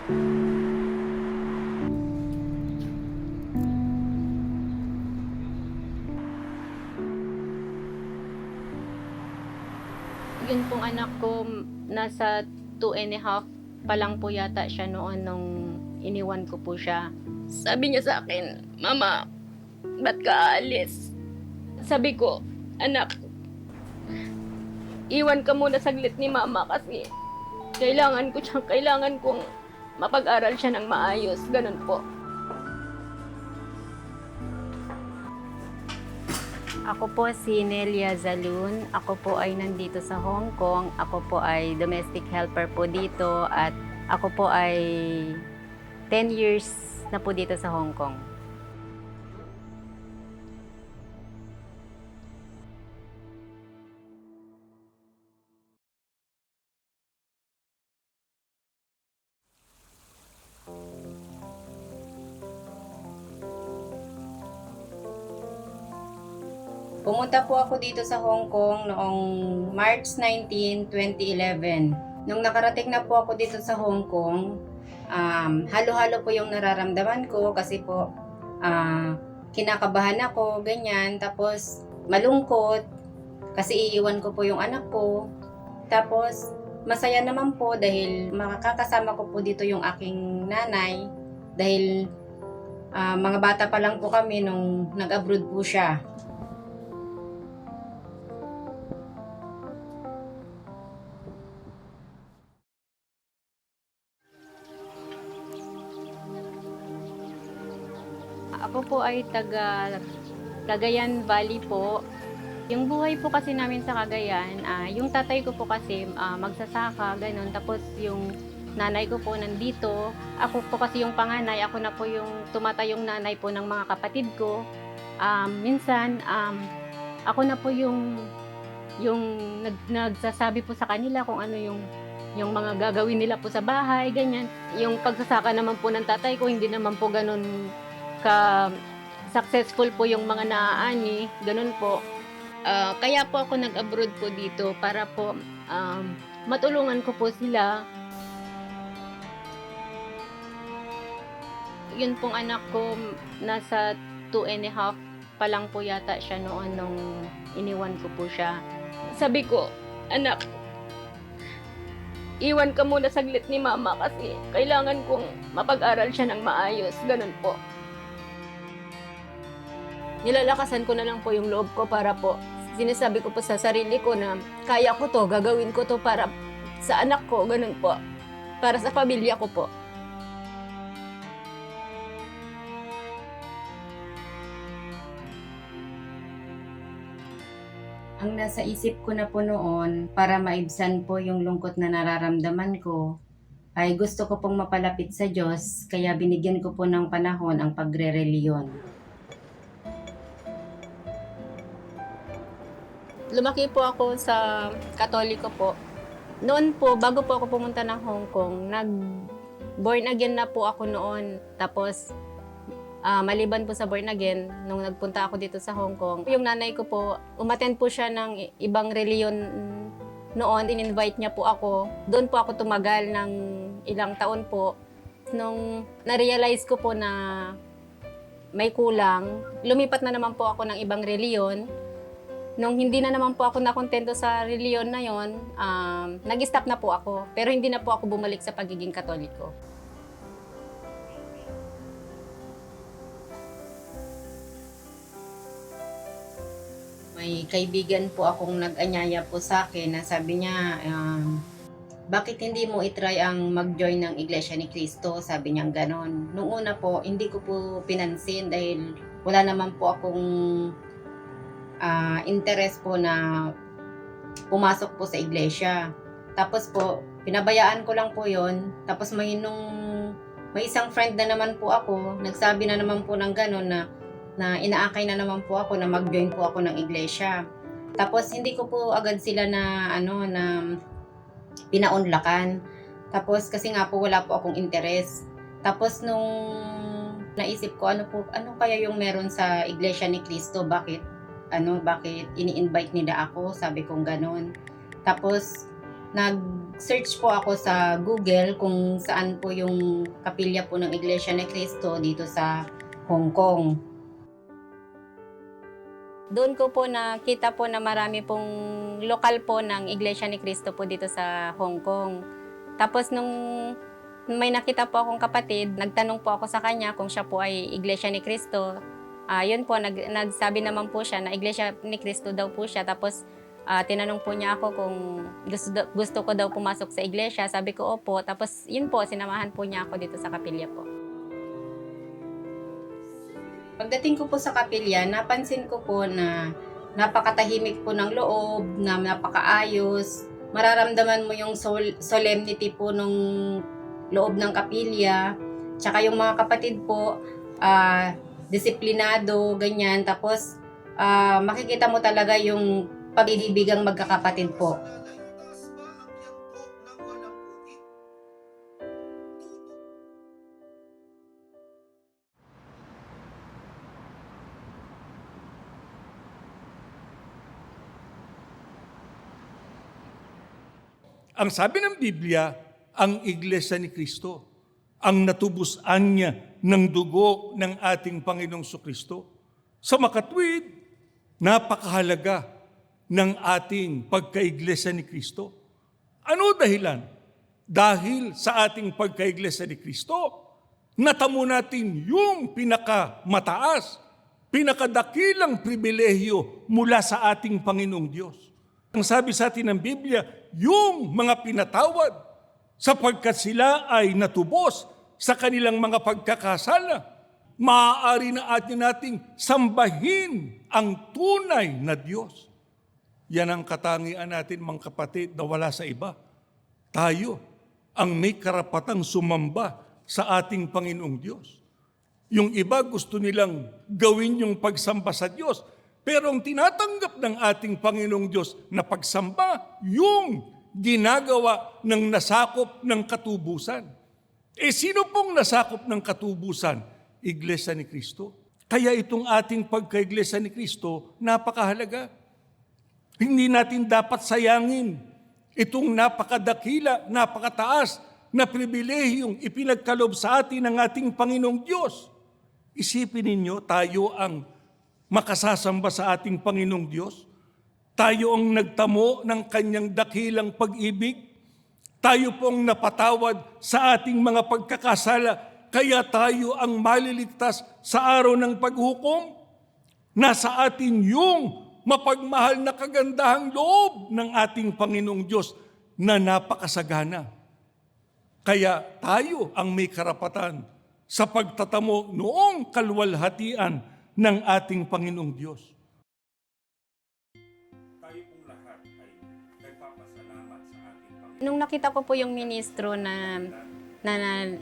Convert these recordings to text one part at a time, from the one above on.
Yun pong anak ko, nasa 2 and a half pa lang po yata siya noon nung iniwan ko po siya. Sabi niya sa akin, "Mama, ba't ka aalis?" Sabi ko, "Anak, iwan ka muna saglit ni Mama kasi kailangan kong mapag-aral siya ng maayos." Ganun po. Ako po si Nelia Zalun. Ako po ay nandito sa Hong Kong. Ako po ay domestic helper po dito at ako po ay 10 years na po dito sa Hong Kong. Pumunta po ako dito sa Hong Kong noong March 19, 2011. Nung nakarating na po ako dito sa Hong Kong, halo-halo po yung nararamdaman ko kasi po kinakabahan ako, ganyan. Tapos malungkot kasi iiwan ko po yung anak ko. Tapos masaya naman po dahil makakasama ko po dito yung aking nanay dahil mga bata pa lang po kami nung nag-abroad po siya. Ako po ay taga Cagayan Valley po. Yung buhay po kasi namin sa Cagayan, yung tatay ko po kasi magsasaka, ganun. Tapos yung nanay ko po nandito. Ako po kasi yung panganay, ako na po yung tumatayong nanay po ng mga kapatid ko. Minsan, ako na po yung nagsasabi po sa kanila kung ano yung mga gagawin nila po sa bahay, ganyan. Yung pagsasaka naman po ng tatay ko, hindi naman po ganun ka successful po yung mga naaani, ganun po. Kaya po ako nag-abroad po dito para po matulungan ko po sila. Yun pong anak ko, nasa 2 and a half pa lang po yata siya noon nung iniwan ko po siya. Sabi ko, "Anak, iwan ka muna saglit ni Mama kasi kailangan kong mapag-aral siya ng maayos." Ganun po. Nilalakasan ko na lang po yung loob ko para po sinasabi ko po sa sarili ko na kaya ko to, gagawin ko to para sa anak ko, ganun po. Para sa pamilya ko po. Ang nasa isip ko na po noon para maibsan po yung lungkot na nararamdaman ko ay gusto ko pong mapalapit sa Diyos kaya binigyan ko po ng panahon ang pagre-reliyon. Lumaki po ako sa Katoliko po. Noon po, bago po ako pumunta ng Hong Kong, nag-born again na po ako noon. Tapos, maliban po sa born again, nung nagpunta ako dito sa Hong Kong, yung nanay ko po, umattend po siya ng ibang reliyon noon, in-invite niya po ako. Doon po ako tumagal ng ilang taon po. Nung na-realize ko po na may kulang, lumipat na naman po ako ng ibang reliyon. Nung hindi na naman po ako nakontento sa reliyon na yon, nag-stop na po ako. Pero hindi na po ako bumalik sa pagiging Katoliko. May kaibigan po akong nag-anyaya po sa akin na sabi niya, bakit hindi mo itry ang mag-join ng Iglesia ni Cristo? Sabi niya ganon. Nung una po, hindi ko po pinansin dahil wala naman po akong interest po na pumasok po sa iglesia. Tapos po, pinabayaan ko lang po yon. Tapos may isang friend na naman po ako, nagsabi na naman po ng gano'n na inaakay na naman po ako na mag-join po ako ng iglesia. Tapos hindi ko po agad sila na pinaunlakan. Tapos kasi nga po wala po akong interest. Tapos nung naisip ko ano kaya yung meron sa Iglesia ni Cristo, bakit ini-invite nila ako, sabi kong ganon. Tapos nag-search po ako sa Google kung saan po yung kapilya po ng Iglesia ni Cristo dito sa Hong Kong. Doon ko po nakita po na marami pong lokal po ng Iglesia ni Cristo po dito sa Hong Kong. Tapos nung may nakita po akong kapatid, nagtanong po ako sa kanya kung siya po ay Iglesia ni Cristo. Yun po, nagsabi naman po siya na Iglesia ni Cristo daw po siya. Tapos tinanong po niya ako kung gusto ko daw pumasok sa iglesia. Sabi ko, opo. Tapos yun po, sinamahan po niya ako dito sa kapilya po. Pagdating ko po sa kapilya, napansin ko po na napakatahimik po ng loob, na napakaayos. Mararamdaman mo yung solemnity po nung loob ng kapilya. Tsaka yung mga kapatid po, disiplinado, ganyan. Tapos makikita mo talaga yung pag-ibigang magkakapatid po. Ang sabi ng Biblia, ang Iglesia ni Cristo, ang natubusan niya ng dugo ng ating Panginoong Kristo. Sa makatwid, napakahalaga ng ating pagka-Iglesia ni Cristo. Ano dahilan? Dahil sa ating pagka-Iglesia ni Cristo, natamo natin yung pinakamataas, pinakadakilang pribilehyo mula sa ating Panginoong Diyos. Ang sabi sa atin ng Biblia, yung mga pinatawad sapagkat sila ay natubos sa kanilang mga pagkakasala, maaari na nating sambahin ang tunay na Diyos. Yan ang katangian natin, mga kapatid, na wala sa iba. Tayo ang may karapatang sumamba sa ating Panginoong Diyos. Yung iba gusto nilang gawin yung pagsamba sa Diyos, pero ang tinatanggap ng ating Panginoong Diyos na pagsamba, yung ginagawa ng nasakop ng katubusan. Sino pong nasakop ng katubusan? Iglesia ni Cristo. Kaya itong ating pagka-Iglesia ni Cristo, napakahalaga. Hindi natin dapat sayangin itong napakadakila, napakataas na pribilehiyong ipinagkaloob sa atin ng ating Panginoong Diyos. Isipin ninyo, tayo ang makasasamba sa ating Panginoong Diyos. Tayo ang nagtamo ng kanyang dakilang pag-ibig. Tayo pong napatawad sa ating mga pagkakasala, kaya tayo ang maliligtas sa araw ng paghukom. Nasa atin yung mapagmahal na kagandahang loob ng ating Panginoong Diyos na napakasagana. Kaya tayo ang may karapatan sa pagtatamo noong kaluwalhatian ng ating Panginoong Diyos. Tayo pong lahat ay nagpapasalamat sa ating Panginoon. Nung nakita ko po yung ministro na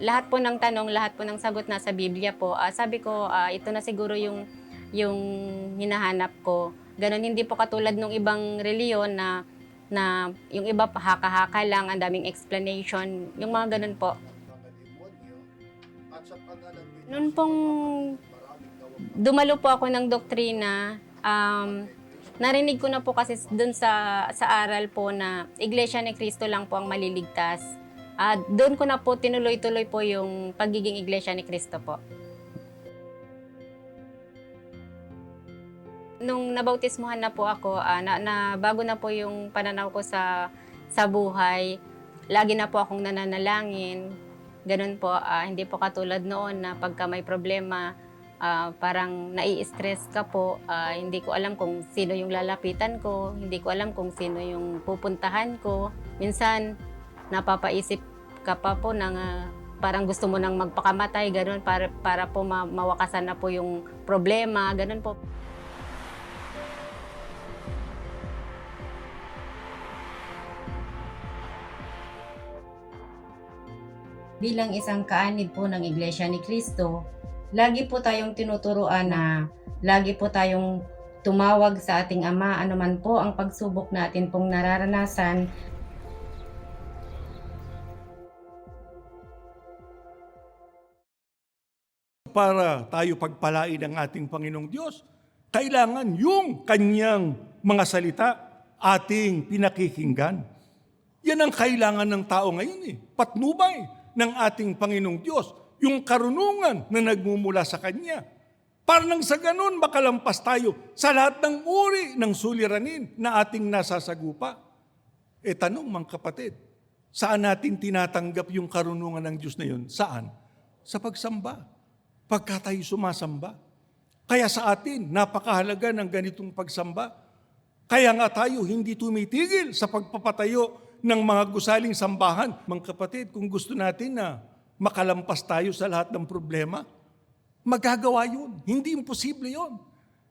lahat po ng tanong, lahat po ng sagot na sa Biblia po, sabi ko, ito na siguro yung hinahanap ko. Ganon, hindi po katulad ng ibang reliyon na yung iba haka-haka lang, ang daming explanation, yung mga ganon po. Noon pong dumalo po ako ng doktrina, narinig ko na po kasi dun sa aral po na Iglesia ni Cristo lang po ang maliligtas. Doon ko na po tinuloy-tuloy po yung pagiging Iglesia ni Cristo po. Nung nabautismuhan na po ako, bago na po yung pananaw ko sa buhay, lagi na po akong nananalangin. Ganun po, hindi po katulad noon na pagka may problema, parang nai-stress ka po. Hindi ko alam kung sino yung lalapitan ko, hindi ko alam kung sino yung pupuntahan ko. Minsan, napapaisip ka pa po ng parang gusto mo nang magpakamatay, ganun, para po mawakasan na po yung problema, ganun po. Bilang isang kaanib po ng Iglesia ni Cristo, lagi po tayong tinuturuan na lagi po tayong tumawag sa ating Ama anuman po ang pagsubok natin pong nararanasan. Para tayo pagpalain ng ating Panginoong Diyos, kailangan yung kanyang mga salita ating pinakikinggan. Yan ang kailangan ng tao ngayon eh. Patnubay ng ating Panginoong Diyos. Yung karunungan na nagmumula sa Kanya. Para nang sa ganun, makalampas tayo sa lahat ng uri ng suliranin na ating nasasagupa. Tanong mga kapatid, saan natin tinatanggap yung karunungan ng Diyos na yun? Saan? Sa pagsamba. Pagka tayo sumasamba. Kaya sa atin, napakahalaga ng ganitong pagsamba. Kaya nga tayo hindi tumitigil sa pagpapatayo ng mga gusaling sambahan. Mga kapatid, kung gusto natin na makalampas tayo sa lahat ng problema, magagawa yun. Hindi imposible yun.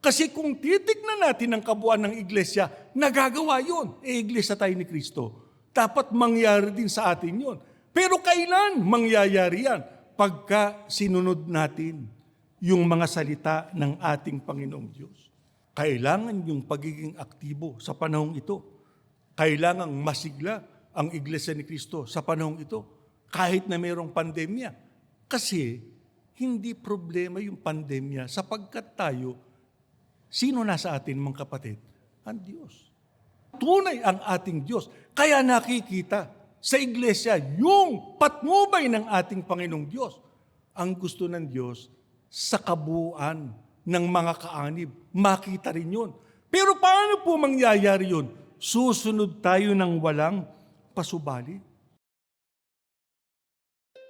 Kasi kung titignan natin ang kabuuan ng iglesia, nagagawa yun. Iglesia tayo ni Kristo. Dapat mangyari din sa atin yun. Pero kailan mangyayari yan? Pagka sinunod natin yung mga salita ng ating Panginoong Diyos. Kailangan yung pagiging aktibo sa panahong ito. Kailangang masigla ang iglesia ni Kristo sa panahong ito. Kahit na mayroong pandemya. Kasi hindi problema yung pandemya sapagkat tayo, sino nasa atin mga kapatid? Ang Diyos. Tunay ang ating Diyos. Kaya nakikita sa iglesia yung patnubay ng ating Panginoong Diyos. Ang gusto ng Diyos sa kabuuan ng mga kaanib. Makita rin yun. Pero paano po mangyayari yun? Susunod tayo ng walang pasubali.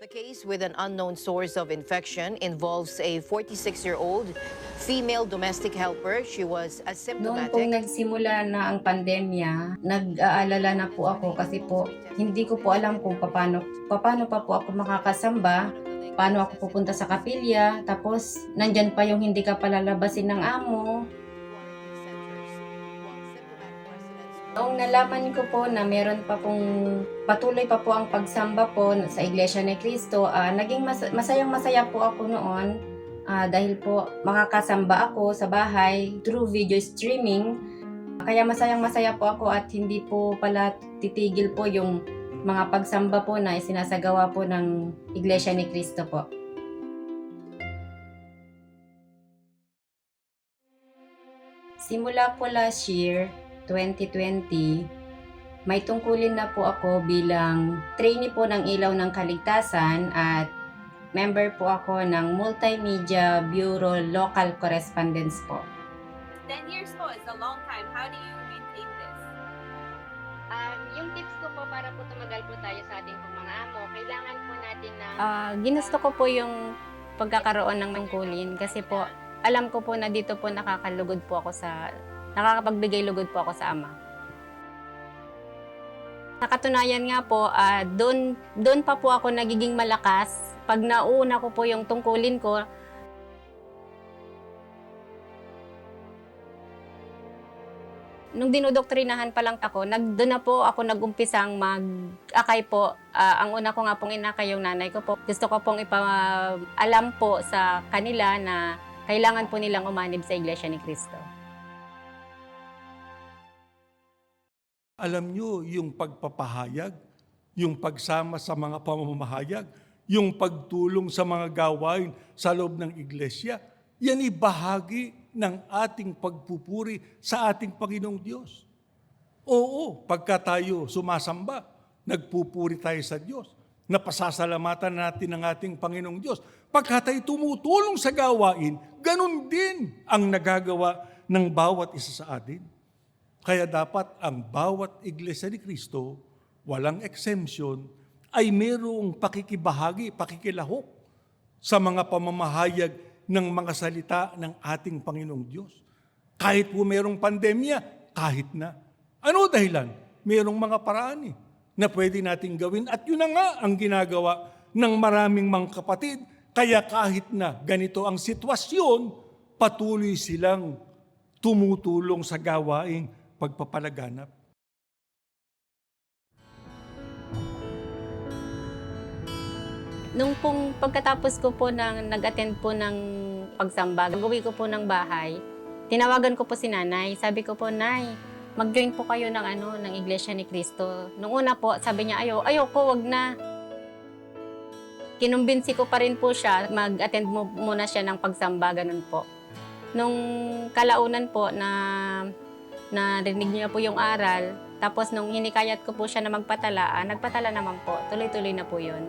The case with an unknown source of infection involves a 46-year-old female domestic helper. She was Noon po asymptomatic. nagsimula na ang pandemya, nag-aalala na po ako kasi po hindi ko po alam kung paano pa po ako makakasamba, paano ako pupunta sa kapilya, tapos nandyan pa yung hindi ka palalabasin ng amo. Noong nalaman ko po na meron pa pong patuloy pa po ang pagsamba po sa Iglesia ni Cristo, naging masayang-masaya po ako noon dahil po makakasamba ako sa bahay through video streaming. Kaya masayang-masaya po ako at hindi po pala titigil po yung mga pagsamba po na isinasagawa po ng Iglesia ni Cristo po. Simula po last year, 2020, may tungkulin na po ako bilang trainee po ng Ilaw ng Kaligtasan at member po ako ng Multimedia Bureau Local Correspondence po. 10 years po is a long time. How do you maintain this? Yung tips ko po para po tumagal po tayo sa ating mga amo, kailangan po natin na Ginusto ko po yung pagkakaroon ng tungkulin kasi po alam ko po na dito po nakakapagbigay lugod po ako sa Ama. Sa katunayan nga po, doon pa po ako nagiging malakas. Pag nauna ko po yung tungkulin ko, nung dinodoktrinahan pa lang ako, doon na po ako nag-umpisang mag-akay po. Ang una ko nga pong inakay yung nanay ko po. Gusto ko pong ipaalam po sa kanila na kailangan po nilang umanib sa Iglesia ni Cristo. Alam nyo, yung pagpapahayag, yung pagsama sa mga pamamahayag, yung pagtulong sa mga gawain sa loob ng iglesia, yan ay bahagi ng ating pagpupuri sa ating Panginoong Diyos. Oo, pagka tayo sumasamba, nagpupuri tayo sa Diyos. Napasasalamatan natin ang ating Panginoong Diyos. Pagka tayo tumutulong sa gawain, ganun din ang nagagawa ng bawat isa sa atin. Kaya dapat ang bawat iglesia ni Kristo, walang exemption, ay mayroong pakikibahagi, pakikilahok sa mga pamamahayag ng mga salita ng ating Panginoong Diyos. Kahit po mayroong pandemya, kahit na. Ano dahilan? Mayroong mga paraan na pwede nating gawin. At yun na nga ang ginagawa ng maraming mga kapatid. Kaya kahit na ganito ang sitwasyon, patuloy silang tumutulong sa gawaing pagpapalaganap. Nung pong pagkatapos ko po nag-attend po ng pagsamba, gagawin ko po ng bahay, tinawagan ko po si nanay. Sabi ko po, Nay, mag-join po kayo ng Iglesia ni Cristo. Nung una po, sabi niya, ayoko, wag na. Kinumbinsi ko pa rin po siya, mag-attend muna siya ng pagsamba, ganun po. Nung kalaunan po na narinig niya po yung aral, Tapos nung hinikayat ko po siya na magpatala, nagpatala naman po. Tuloy-tuloy na po yun.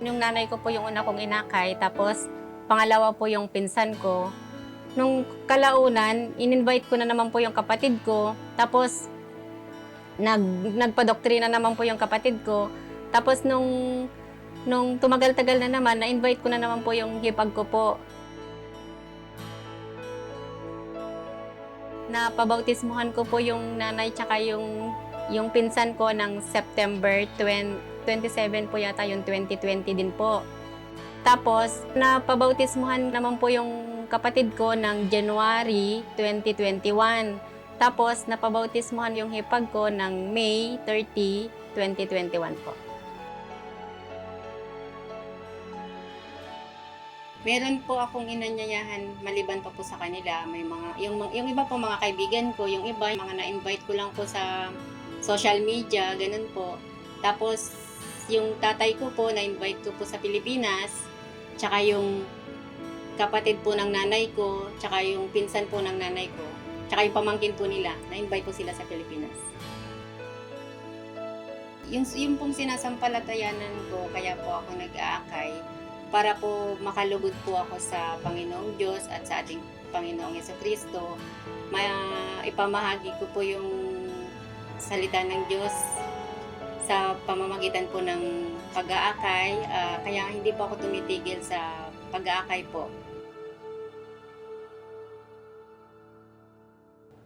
Yung nanay ko po yung una kong inakay, tapos pangalawa po yung pinsan ko. Nung kalaunan, in-invite ko na naman po yung kapatid ko. Tapos nagpa-doktrina naman po yung kapatid ko. Tapos nung tumagal-tagal na naman, na-invite ko na naman po yung hipag ko po. Napabautismuhan ko po yung nanay tsaka yung pinsan ko ng September 27 po yata, yung 2020 din po. Tapos, napabautismuhan naman po yung kapatid ko ng January 2021. Tapos, napabautismuhan yung hipag ko ng May 30, 2021 po. Meron po akong inanyayahan maliban pa po sa kanila. May yung iba po mga kaibigan ko, yung iba mga na-invite ko lang po sa social media, ganun po. Tapos yung tatay ko po na-invite ko po sa Pilipinas, tsaka yung kapatid po ng nanay ko, tsaka yung pinsan po ng nanay ko, tsaka yung pamangkin po nila, na-invite po sila sa Pilipinas. Yung pong sinasampalatayanan ko, kaya po ako nag-aakay, para po makalugod po ako sa Panginoong Diyos at sa ating Panginoong Jesucristo. Ipamahagi ko po yung salita ng Diyos sa pamamagitan po ng pag-aakay. Kaya hindi po ako tumitigil sa pag-aakay po.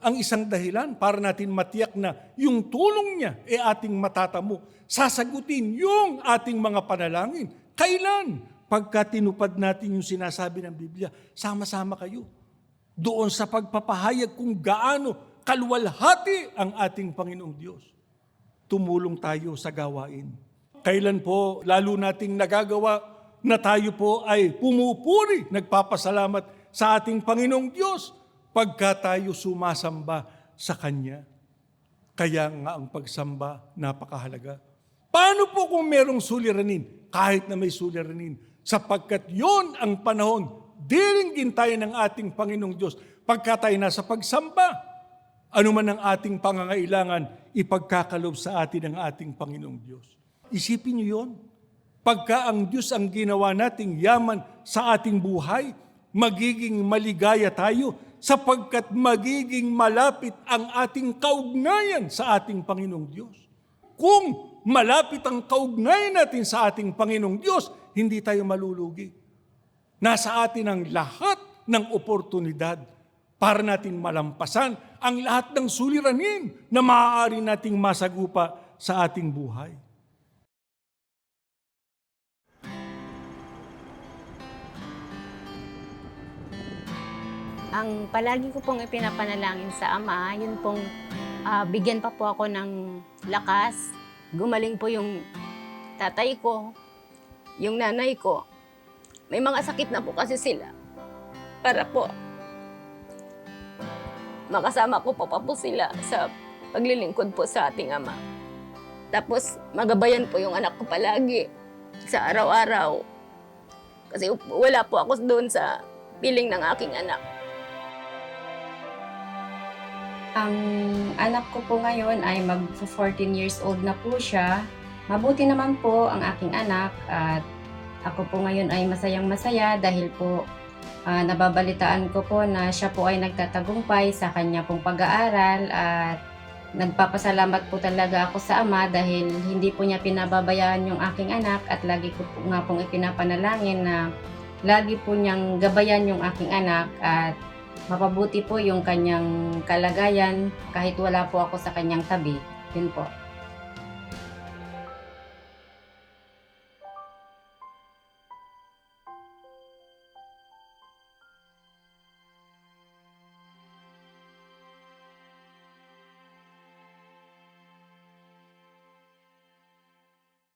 Ang isang dahilan para natin matiyak na yung tulong niya ating matatamo, sasagutin yung ating mga panalangin. Kailan? Pagka tinupad natin yung sinasabi ng Biblia, sama-sama kayo. Doon sa pagpapahayag kung gaano kaluwalhati ang ating Panginoong Diyos. Tumulong tayo sa gawain. Kailan po lalo nating nagagawa na tayo po ay pumupuri, nagpapasalamat sa ating Panginoong Diyos pagka tayo sumasamba sa Kanya. Kaya nga ang pagsamba napakahalaga. Paano po kung merong suliranin? Kahit na may suliranin, sapagkat yon ang panahon, diringgin tayo ng ating Panginoong Diyos. Pagka tayo nasa pagsamba, ano man ang ating pangangailangan, ipagkakalob sa atin ng ating Panginoong Diyos. Isipin niyo yon. Pagka ang Diyos ang ginawa nating yaman sa ating buhay, magiging maligaya tayo sapagkat magiging malapit ang ating kaugnayan sa ating Panginoong Diyos. Kung malapit ang kaugnayan natin sa ating Panginoong Diyos, hindi tayo malulugi. Nasa atin ang lahat ng oportunidad para natin malampasan ang lahat ng suliranin na maaari nating masagupa sa ating buhay. Ang palagi ko pong ipinapanalangin sa Ama, yun pong bigyan pa po ako ng lakas. Gumaling po yung tatay ko, yung nanay ko. May mga sakit na po kasi sila. Para po makasama ko pa po sila sa paglilingkod po sa ating Ama. Tapos magabayan po yung anak ko palagi sa araw-araw. Kasi wala po ako doon sa piling ng aking anak. Ang anak ko po ngayon ay mag-14 years old na po siya. Mabuti naman po ang aking anak at ako po ngayon ay masayang-masaya dahil po nababalitaan ko po na siya po ay nagtatagumpay sa kanya pong pag-aaral at nagpapasalamat po talaga ako sa Ama dahil hindi po niya pinababayaan yung aking anak at lagi ko po nga pong ipinapanalangin na lagi po niyang gabayan yung aking anak at mapabuti po yung kanyang kalagayan kahit wala po ako sa kanyang tabi. Yun po.